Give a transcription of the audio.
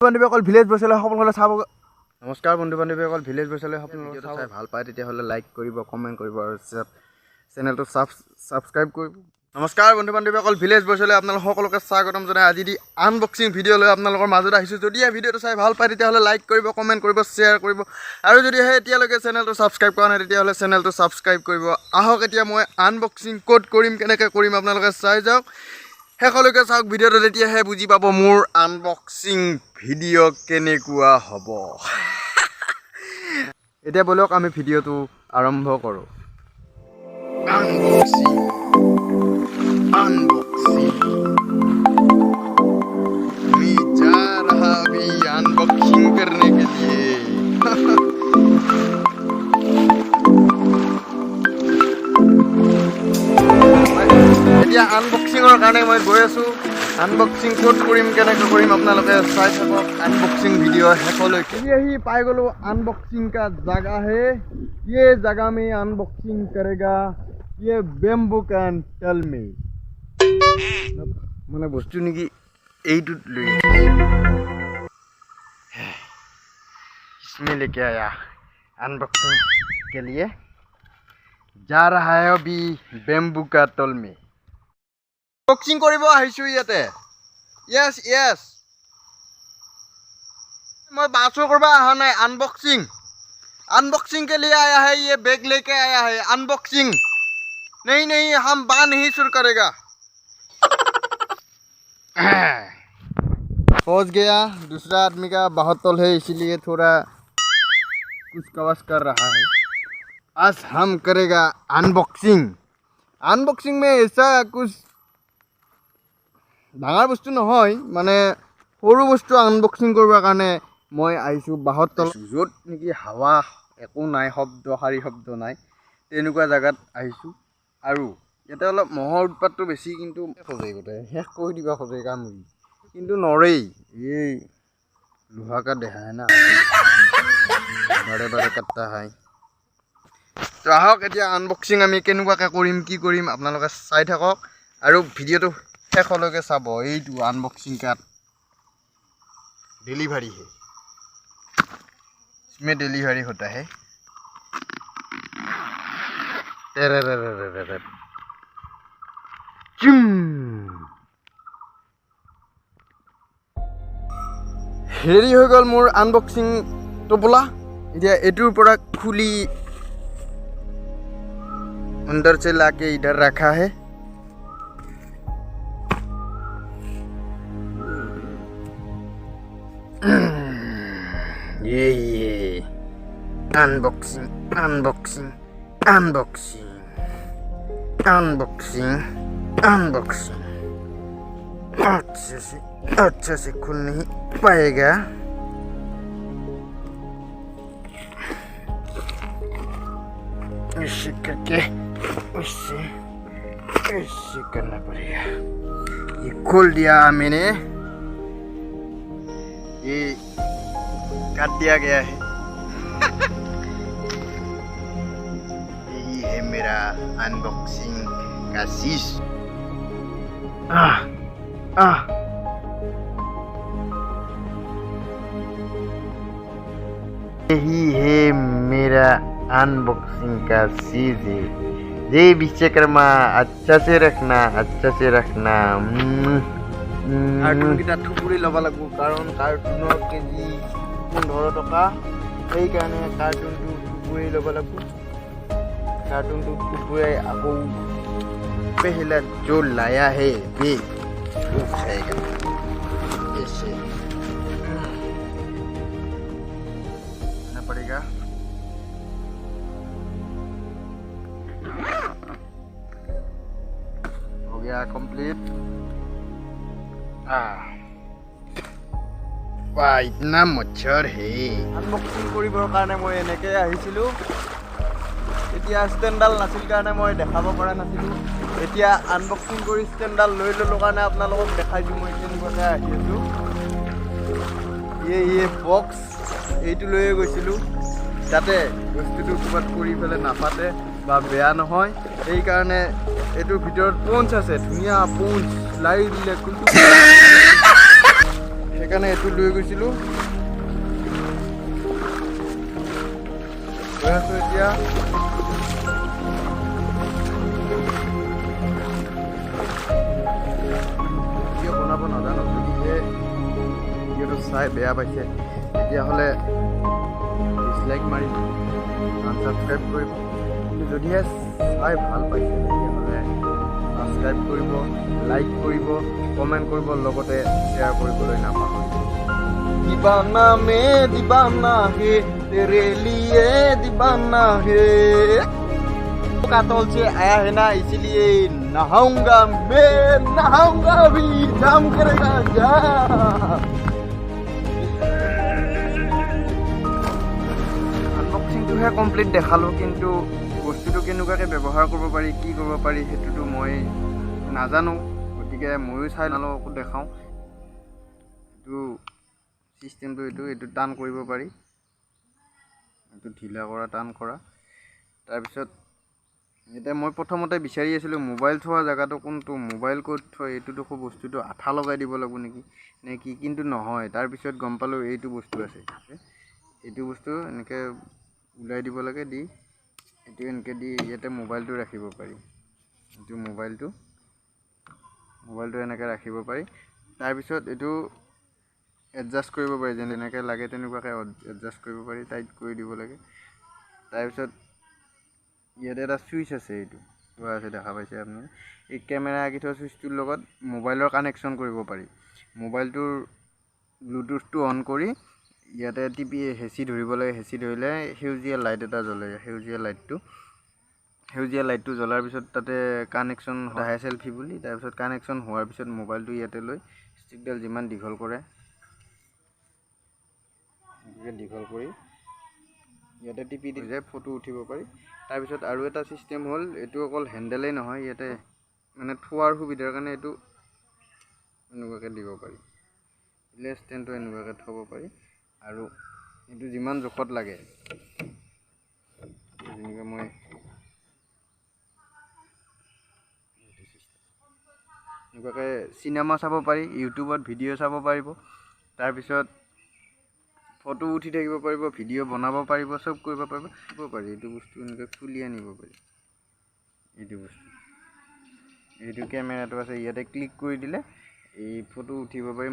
বন্ধুবান্ধৱীসকল village বৈচালে সকলোকে চাব নমস্কাৰ বন্ধুবান্ধৱীসকল ভিলেজ বৈচালে সকলোকে চাই ভাল পায় তেতিয়াহ'লে লাইক কৰিব কমেণ্ট কৰিব আৰু চেনেলটো ছাবস্ক্ৰাইব কৰিব নমস্কাৰ বন্ধুবান্ধৱীসকল ভিলেজ বৈচালে আপোনালোক সকলোকে স্বাগতম জনাই আজি দি আনবক্সিং ভিডিঅ' লৈ আপোনালোকৰ মাজত আহিছোঁ যদি এই ভিডিঅ'টো চাই ভাল পায় তেতিয়াহ'লে লাইক কৰিব কমেণ্ট কৰিব শ্বেয়াৰ কৰিব আৰু যদিহে এতিয়ালৈকে চেনেলটো ছাবস্ক্ৰাইব কৰা নাই তেতিয়াহ'লে চেনেলটো ছাবস্ক্ৰাইব কৰিব আহক এতিয়া মই আনবক্সিং ক'ত কৰিম কেনেকৈ কৰিম আপোনালোকে চাই যাওক শেষলৈকে চাওক ভিডিঅ'টো তেতিয়াহে বুজি পাব মোৰ আনবক্সিং ভিডিঅ' কেনেকুৱা হ'ব এতিয়া বলক আমি ভিডিঅ'টো আৰম্ভ কৰোঁ अनबॉक्सिंग मैं जा रहा अभी अनबॉक्सिंग करने के लिए এতিয়া আনবক্সিঙৰ কাৰণে মই গৈ আছোঁ আনবক্সিং ক'ত কৰিম কেনেকৈ কৰিম আপোনালোকে চাই থাকক আনবক্সিং ভিডিঅ' শেষলৈকে আহি পাই গ'লোঁ अनबॉक्सिंग का जगह है ये जगह में अनबॉक्सिंग करेगा ये बेम्बू कैन टेल मी মানে বস্তু নেকি এইটোত লৈ इसमें लेके आया अनबॉक्सिंग के लिए जा रहा है अभी बेम्बू का तल में अनबॉक्सिंग কৰিব আহিছোঁ ইয়াতে यस यस मैं बासो करवा अहा नहीं अनबॉक्सिंग के लिए आया है ये बैग लेके आया है अनबॉक्सिंग नहीं हम बा नहीं शुरू करेगा पहुंच गया दूसरा आदमी का बहुत तल है इसीलिए थोड़ा कुछ कवच कर रहा है आज हम करेगा अनबॉक्सिंग में ऐसा कुछ डाঙर बस्तु নহয় মানে সৰু বস্তু আনবক্সিং কৰিবৰ কাৰণে মই আহিছোঁ বাহত তল য'ত নেকি হাৱা একো নাই শব্দহাৰী শব্দ নাই তেনেকুৱা জায়গাত আহিছোঁ আৰু ইয়াতে অলপ মহৰ উৎপাতটো বেছি কিন্তু খোজে গোটেই শেষ কৰি দিবা খোজে কামুৰি কিন্তু নৰেই এই লোহা কা দেখা है ना বাৰে বাৰে কাটতা হয় তো আহক এতিয়া আনবক্সিং আমি কেনেকুৱাকৈ কৰিম কি কৰিম আপোনালোকে চাই থাকক আৰু ভিডিঅ'টো শেষলৈকে চাব এইটো আনবক্সিং কাট डिलीवरी है इसमें डिलीवरी होता है हेरी हो गल मोर अनबॉक्सिंग टोपला इधर एटूर पर खुली अंदर से लाके इधर रखा है ये अनबॉक्सिंग अच्छा से खुल नहीं पाएगा ऐसे करके ऐसे करना पड़ेगा ये खोल दिया मैंने ये काट दिया गया है यही है मेरा अनबॉक्सिंग का शीश यही है मेरा अनबॉक्सिंग का चीज है जय विश्वकर्मा अच्छा से रखना कार्टून किटा थुपुरी लबा लागबो कारण कार्टूनर केजी 15 टका সেই কাৰণে कार्टूनটো थुपुरी लबा लागबो कार्टूनটো थुपुरी আকৌ पहला जो लाया है वे उठाएगा ऐसे ना पड़ेगा हो गया कंप्लीट वाह इतना मच्छर है अनबॉक्सिंग কৰিবৰ কাৰণে মই এনেকৈ আহিছিলোঁ এতিয়া ষ্টেণ্ডাল নাছিল কাৰণে মই দেখাব পৰা নাছিলোঁ এতিয়া আনবক্সিং কৰি ষ্টেণ্ডাল লৈ ল'লোঁ কাৰণে আপোনালোকক দেখাই দিওঁ মই কেনেকুৱাকৈ আহি আছোঁ এই বক্স এইটো লৈয়ে গৈছিলোঁ যাতে বস্তুটো ক'ৰবাত পৰি পেলাই নাফাটে বা বেয়া নহয় সেইকাৰণে এইটোৰ ভিতৰত পঞ্চ আছে ধুনীয়া পঞ্চ লাই দিলে কোনটো সেইকাৰণে এইটো লৈ গৈছিলোঁ। গৈ আছোঁ এতিয়া। ভিডিঅ' বনাব নাজানো, যদিহে ভিডিঅ'টো চাই বেয়া পাইছে তেতিয়াহ'লে ডিছলাইক মাৰিব, আনছাবস্ক্ৰাইব কৰিব। কিন্তু যদিহে চাই ভাল পাইছে তেতিয়াহ'লে ছাবস্ক্ৰাইব কৰিব, লাইক কৰিব, কমেণ্ট কৰিব, লগতে শ্বেয়াৰ কৰিবলৈ নাপাহৰিব। दीवाना में दीवाना है तेरे लिए दीवाना है। कातल से आया है ना, इसलिए नहाऊंगा मैं, नहाऊंगा भी, जाम करेगा जा। আনবক্সিংটোহে কমপ্লিট দেখালোঁ, কিন্তু বস্তুটো কেনেকুৱাকৈ ব্যৱহাৰ কৰিব পাৰি, কি কৰিব পাৰি সেইটোতো মই নাজানো। গতিকে ময়ো চাই নালোঁ, আকৌ দেখাওঁ। এইটো চিষ্টেমটো এইটো টান কৰিব পাৰি, এইটো ঢিলা কৰা, টান কৰা। তাৰপিছত এতিয়া মই প্ৰথমতে বিচাৰি আছিলোঁ মোবাইল থোৱা জেগাটো কোনটো, মোবাইল ক'ত থয়, এইটোতো বস্তুটো আঠা লগাই দিব লাগিব নেকি নে কি, কিন্তু নহয়। তাৰপিছত গম পালোঁ এইটো বস্তু আছে, এইটো বস্তু এনেকৈ ওলাই দিব লাগে, দি এইটো এনেকৈ দি ইয়াতে মোবাইলটো ৰাখিব পাৰি। এইটো মোবাইলটো এনেকৈ ৰাখিব পাৰি। তাৰপিছত এইটো এডজাষ্ট কৰিব পাৰি, যেনেকৈ লাগে তেনেকুৱাকৈ এডজাষ্ট কৰিব পাৰি, টাইট কৰি দিব লাগে। তাৰপিছত ইয়াতে এটা চুইচ আছে, এইটো থোৱা আছে, দেখা পাইছে আপুনি। এই কেমেৰা আঁকি থোৱা চুইচটোৰ লগত মোবাইলৰ কানেকশ্যন কৰিব পাৰি। মোবাইলটোৰ ব্লুটুথটো অন কৰি ইয়াতে টিপি হেঁচি ধৰিব লাগে, হেঁচি ধৰিলে সেউজীয়া লাইট এটা জ্বলে। সেউজীয়া লাইটটো জ্বলাৰ পিছত তাতে কানেকশ্যন আহে, চেল্ফি বুলি। তাৰপিছত কানেকশ্যন হোৱাৰ পিছত মোবাইলটো ইয়াতে লৈ ষ্টিকডাল যিমান দীঘল কৰি ইয়াতে টিপি দিলে ফটো উঠিব পাৰি। তাৰপিছত আৰু এটা ছিষ্টেম হ'ল, এইটো অকল হেণ্ডেলেই নহয়, ইয়াতে মানে থোৱাৰ সুবিধাৰ কাৰণে এইটো এনেকুৱাকৈ দিব পাৰি। ষ্টেণ্ডটো এনেকুৱাকৈ থ'ব পাৰি। আৰু এইটো যিমান জোখত লাগে, যেনেকৈ মই এনেকুৱাকৈ চিনেমা চাব পাৰি, ইউটিউবত ভিডিঅ' চাব পাৰিব। তাৰপিছত ফটো উঠি থাকিব পাৰিব, ভিডিঅ' বনাব পাৰিব, চব কৰিব পাৰিব। এইটো বস্তু এনেকৈ খুলি আনিব পাৰি। এইটো কেমেৰাটো আছে, ইয়াতে ক্লিক কৰি দিলে এই ফটো উঠিব পাৰি।